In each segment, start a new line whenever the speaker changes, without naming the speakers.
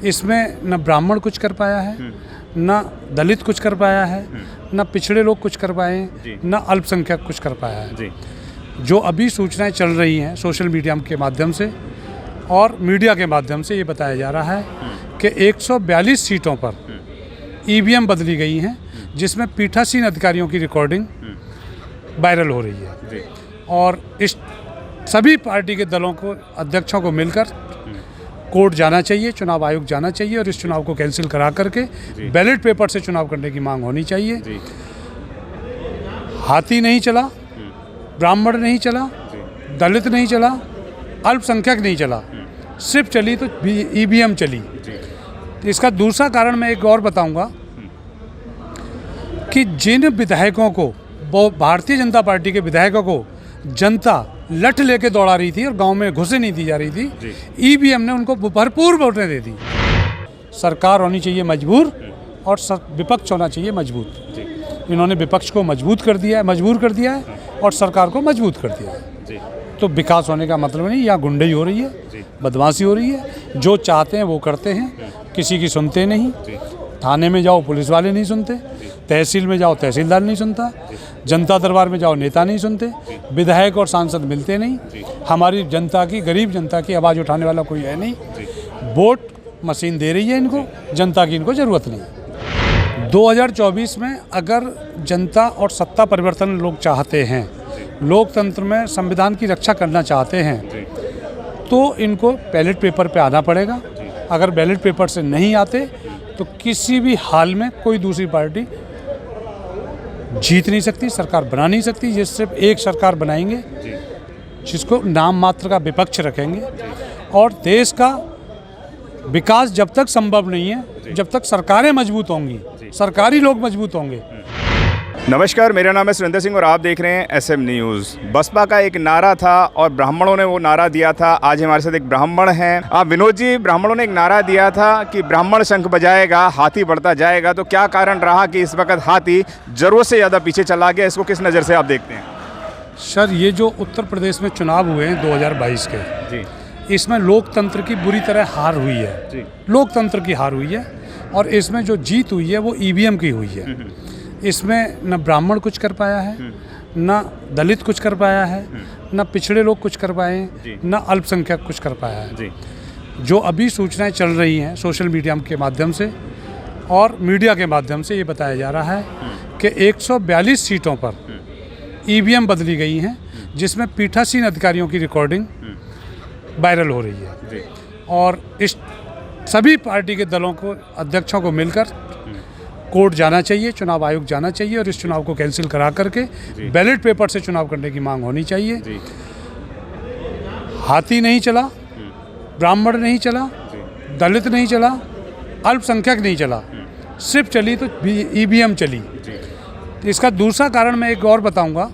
इसमें न ब्राह्मण कुछ कर पाया है, न दलित कुछ कर पाया है, न पिछड़े लोग कुछ कर पाए हैं, न अल्पसंख्यक कुछ कर पाया है। जो अभी सूचनाएं चल रही हैं सोशल मीडिया के माध्यम से और मीडिया के माध्यम से ये बताया जा रहा है कि 142 सीटों पर ईवीएम बदली गई हैं, जिसमें पीठासीन अधिकारियों की रिकॉर्डिंग वायरल हो रही है। और इस सभी पार्टी के दलों को अध्यक्षों को मिलकर कोर्ट जाना चाहिए, चुनाव आयोग जाना चाहिए और इस चुनाव को कैंसिल करा करके बैलेट पेपर से चुनाव करने की मांग होनी चाहिए। हाथी नहीं चला, ब्राह्मण नहीं चला, दलित नहीं चला, अल्पसंख्यक नहीं चला, सिर्फ चली तो ईवीएम चली। इसका दूसरा कारण मैं एक और बताऊंगा कि जिन विधायकों को, भारतीय जनता पार्टी के विधायकों को जनता लठ लेके दौड़ा रही थी और गांव में घुसे नहीं दी जा रही थी, ईवीएम ने उनको भरपूर वोटें दे दी। सरकार होनी चाहिए मजबूर और विपक्ष होना चाहिए मजबूत। इन्होंने विपक्ष को मजबूर कर दिया है और सरकार को मजबूत कर दिया है। तो विकास होने का मतलब नहीं, यहाँ गुंडई हो रही है, बदमाशी हो रही है। जो चाहते हैं वो करते हैं, किसी की सुनते नहीं। थाने में जाओ पुलिस वाले नहीं सुनते, तहसील में जाओ तहसीलदार नहीं सुनता, जनता दरबार में जाओ नेता नहीं सुनते, विधायक और सांसद मिलते नहीं। हमारी जनता की, गरीब जनता की आवाज़ उठाने वाला कोई है नहीं। वोट मशीन दे रही है इनको, जनता की इनको ज़रूरत नहीं। 2024 में अगर जनता और सत्ता परिवर्तन लोग चाहते हैं, लोकतंत्र में संविधान की रक्षा करना चाहते हैं, तो इनको बैलेट पेपर पे आना पड़ेगा। अगर बैलेट पेपर से नहीं आते तो किसी भी हाल में कोई दूसरी पार्टी जीत नहीं सकती, सरकार बना नहीं सकती। ये सिर्फ एक सरकार बनाएंगे जिसको नाम मात्र का विपक्ष रखेंगे। और देश का विकास जब तक संभव नहीं है, जब तक सरकारें मजबूत होंगी, सरकारी लोग मजबूत होंगे।
नमस्कार, मेरा नाम है सुरेंद्र सिंह और आप देख रहे हैं SM न्यूज़। बसपा का एक नारा था और ब्राह्मणों ने वो नारा दिया था। आज हमारे साथ एक ब्राह्मण हैं। आप विनोद जी, ब्राह्मणों ने एक नारा दिया था कि ब्राह्मण शंख बजाएगा, हाथी बढ़ता जाएगा। तो क्या कारण रहा कि इस वक्त हाथी ज़रूरत से ज़्यादा पीछे चला गया? इसको किस नज़र से आप देखते हैं?
सर, ये जो उत्तर प्रदेश में चुनाव हुए हैं 2022 के जी, इसमें लोकतंत्र की बुरी तरह हार हुई है जी। लोकतंत्र की हार हुई है और इसमें जो जीत हुई है वो ईवीएम की हुई है। इसमें न ब्राह्मण कुछ कर पाया है, न दलित कुछ कर पाया है, न पिछड़े लोग कुछ कर पाए हैं, न अल्पसंख्यक कुछ कर पाया है। जो अभी सूचनाएं चल रही हैं सोशल मीडिया के माध्यम से और मीडिया के माध्यम से ये बताया जा रहा है कि 142 सीटों पर ईवीएम बदली गई हैं, जिसमें पीठासीन अधिकारियों की रिकॉर्डिंग वायरल हो रही है। और इस सभी पार्टी के दलों को, अध्यक्षों को मिलकर कोर्ट जाना चाहिए, चुनाव आयोग जाना चाहिए और इस चुनाव को कैंसिल करा करके बैलेट पेपर से चुनाव करने की मांग होनी चाहिए। हाथी नहीं चला, ब्राह्मण नहीं चला, दलित नहीं चला, अल्पसंख्यक नहीं चला, सिर्फ चली तो ईवीएम चली। इसका दूसरा कारण मैं एक और बताऊंगा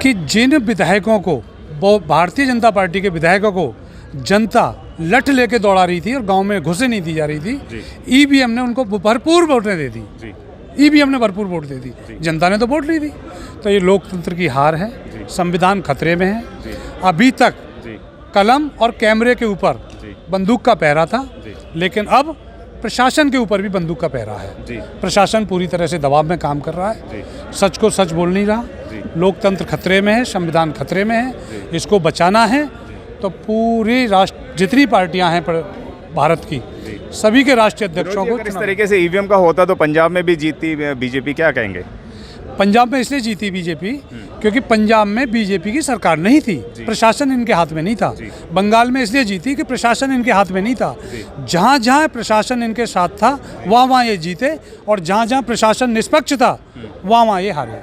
कि जिन विधायकों को, भारतीय जनता पार्टी के विधायकों को जनता लठ लेके दौड़ा रही थी और गांव में घुसे नहीं दी जा रही थी, ईवीएम ने उनको भरपूर वोटें दे दी। ईवीएम ने भरपूर वोट दे दी, जनता ने तो वोट नहीं दी। तो ये लोकतंत्र की हार है, संविधान खतरे में है। अभी तक कलम और कैमरे के ऊपर बंदूक का पहरा था, लेकिन अब प्रशासन के ऊपर भी बंदूक का पहरा है। प्रशासन पूरी तरह से दबाव में काम कर रहा है, सच को सच बोल नहीं रहा। लोकतंत्र खतरे में है, संविधान खतरे में है। इसको बचाना है तो पूरी जितनी पार्टियां हैं भारत की, सभी के राष्ट्रीय अध्यक्षों को।
इस तरीके से ईवीएम का होता तो पंजाब में भी जीती बीजेपी, क्या कहेंगे?
पंजाब में इसलिए जीती बीजेपी क्योंकि पंजाब में बीजेपी की सरकार नहीं थी, प्रशासन इनके हाथ में नहीं था। बंगाल में इसलिए जीती कि प्रशासन इनके हाथ में नहीं था। जहाँ जहाँ प्रशासन इनके साथ था वहाँ ये जीते, और जहाँ जहाँ प्रशासन निष्पक्ष था वहाँ ये हारे।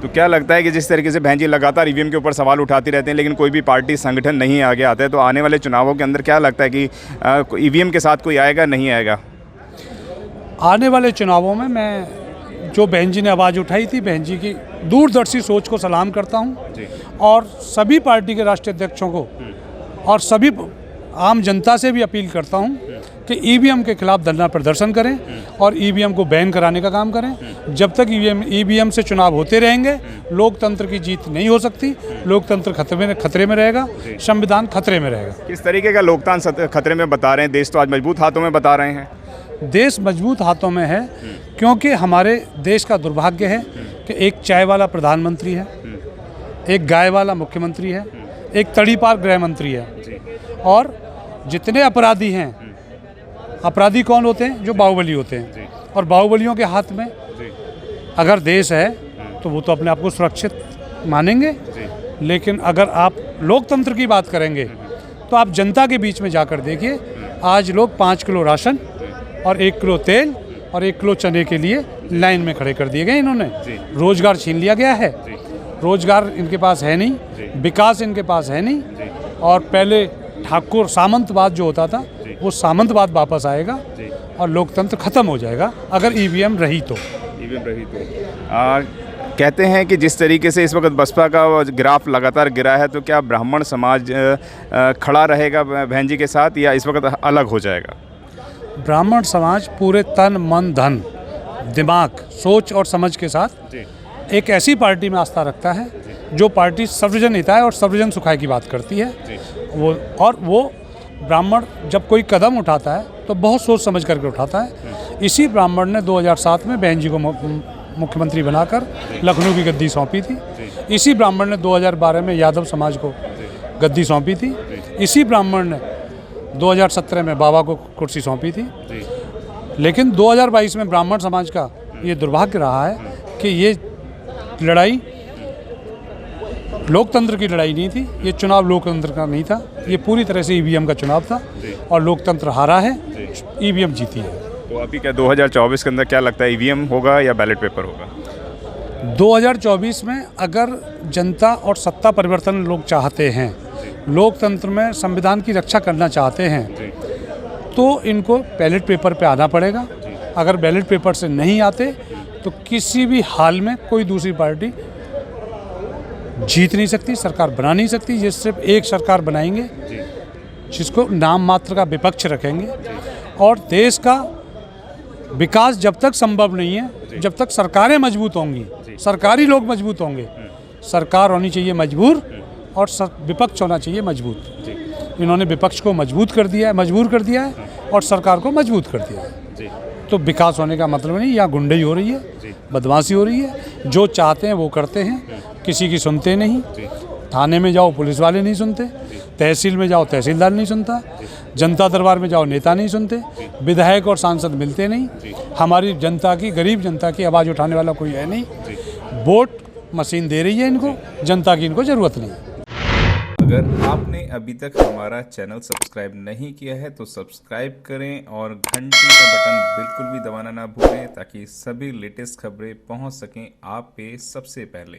तो क्या लगता है कि जिस तरीके से बहन जी लगातार ईवीएम के ऊपर सवाल उठाती रहते हैं, लेकिन कोई भी पार्टी संगठन नहीं आगे आता है, तो आने वाले चुनावों के अंदर क्या लगता है कि ईवीएम के साथ कोई आएगा, नहीं आएगा?
आने वाले चुनावों में मैं, जो बहन जी ने आवाज़ उठाई थी, बहन जी की दूरदर्शी सोच को सलाम करता हूँ और सभी पार्टी के राष्ट्रीय अध्यक्षों को और सभी आम जनता से भी अपील करता हूँ कि ईवीएम के खिलाफ धरना प्रदर्शन करें और ईवीएम को बैन कराने का काम करें। जब तक ईवीएम से चुनाव होते रहेंगे लोकतंत्र की जीत नहीं हो सकती, लोकतंत्र खतरे में रहेगा, संविधान खतरे में रहेगा।
किस तरीके का लोकतंत्र खतरे में बता रहे हैं? देश तो आज मजबूत हाथों में बता रहे हैं।
देश मजबूत हाथों में है क्योंकि हमारे देश का दुर्भाग्य है कि एक चाय वाला प्रधानमंत्री है, एक गाय वाला मुख्यमंत्री है, एक तड़ीपार गृह मंत्री है, और जितने अपराधी हैं, अपराधी कौन होते हैं? जो बाहुबली होते हैं, और बाहुबलियों के हाथ में अगर देश है तो वो तो अपने आप को सुरक्षित मानेंगे। लेकिन अगर आप लोकतंत्र की बात करेंगे तो आप जनता के बीच में जाकर देखिए, आज लोग 5 किलो राशन और 1 किलो तेल और 1 किलो चने के लिए लाइन में खड़े कर दिए गए। इन्होंने रोजगार छीन लिया गया है, रोजगार इनके पास है नहीं, विकास इनके पास है नहीं, और पहले ठाकुर सामंतवाद जो होता था वो सामंतवाद वापस आएगा और लोकतंत्र खत्म हो जाएगा अगर ईवीएम रही तो।
कहते हैं कि जिस तरीके से इस वक्त बसपा का ग्राफ लगातार गिरा है, तो क्या ब्राह्मण समाज खड़ा रहेगा बहन जी के साथ या इस वक्त अलग हो जाएगा?
ब्राह्मण समाज पूरे तन मन धन दिमाग सोच और समझ के साथ एक ऐसी पार्टी में आस्था रखता है जो पार्टी सर्वजन हिताय और सर्वजन सुखाय की बात करती है। वो ब्राह्मण जब कोई कदम उठाता है तो बहुत सोच समझ करके उठाता है। इसी ब्राह्मण ने 2007 में बहन जी को मुख्यमंत्री बनाकर लखनऊ की गद्दी सौंपी थी। इसी ब्राह्मण ने 2012 में यादव समाज को गद्दी सौंपी थी। इसी ब्राह्मण ने 2017 में बाबा को कुर्सी सौंपी थी। लेकिन 2022 में ब्राह्मण समाज का ये दुर्भाग्य रहा है कि ये लड़ाई लोकतंत्र की लड़ाई नहीं थी, ये चुनाव लोकतंत्र का नहीं था, ये पूरी तरह से ईवीएम का चुनाव था और लोकतंत्र हारा है, ईवीएम जीती है।
तो अभी क्या 2024 के अंदर क्या लगता है, ईवीएम होगा या बैलेट पेपर होगा?
2024 में अगर जनता और सत्ता परिवर्तन लोग चाहते हैं, लोकतंत्र में संविधान की रक्षा करना चाहते हैं, तो इनको बैलेट पेपर पे आना पड़ेगा। अगर बैलेट पेपर से नहीं आते तो किसी भी हाल में कोई दूसरी पार्टी जीत नहीं सकती, सरकार बना नहीं सकती। ये सिर्फ एक सरकार बनाएंगे जिसको नाम मात्र का विपक्ष रखेंगे, और देश का विकास जब तक संभव नहीं है जब तक सरकारें मजबूत होंगी, सरकारी लोग मजबूत होंगे। सरकार होनी चाहिए मजबूर और विपक्ष होना चाहिए मजबूत। इन्होंने विपक्ष को मजबूत कर दिया है, मजबूर कर दिया है, और सरकार को मजबूत कर दिया है। तो विकास होने का मतलब नहीं, यहाँ गुंडई हो रही है, बदमाशी हो रही है। जो चाहते हैं वो करते हैं, किसी की सुनते नहीं। थाने में जाओ पुलिस वाले नहीं सुनते, तहसील में जाओ तहसीलदार नहीं सुनता, जनता दरबार में जाओ नेता नहीं सुनते, विधायक और सांसद मिलते नहीं। हमारी जनता की, गरीब जनता की आवाज़ उठाने वाला कोई है नहीं। वोट मशीन दे रही है इनको, जनता की इनको ज़रूरत नहीं।
अगर आपने अभी तक हमारा चैनल सब्सक्राइब नहीं किया है तो सब्सक्राइब करें और घंटी का बटन बिल्कुल भी दबाना ना भूलें, ताकि सभी लेटेस्ट खबरें पहुंच सकें आप पे सबसे पहले।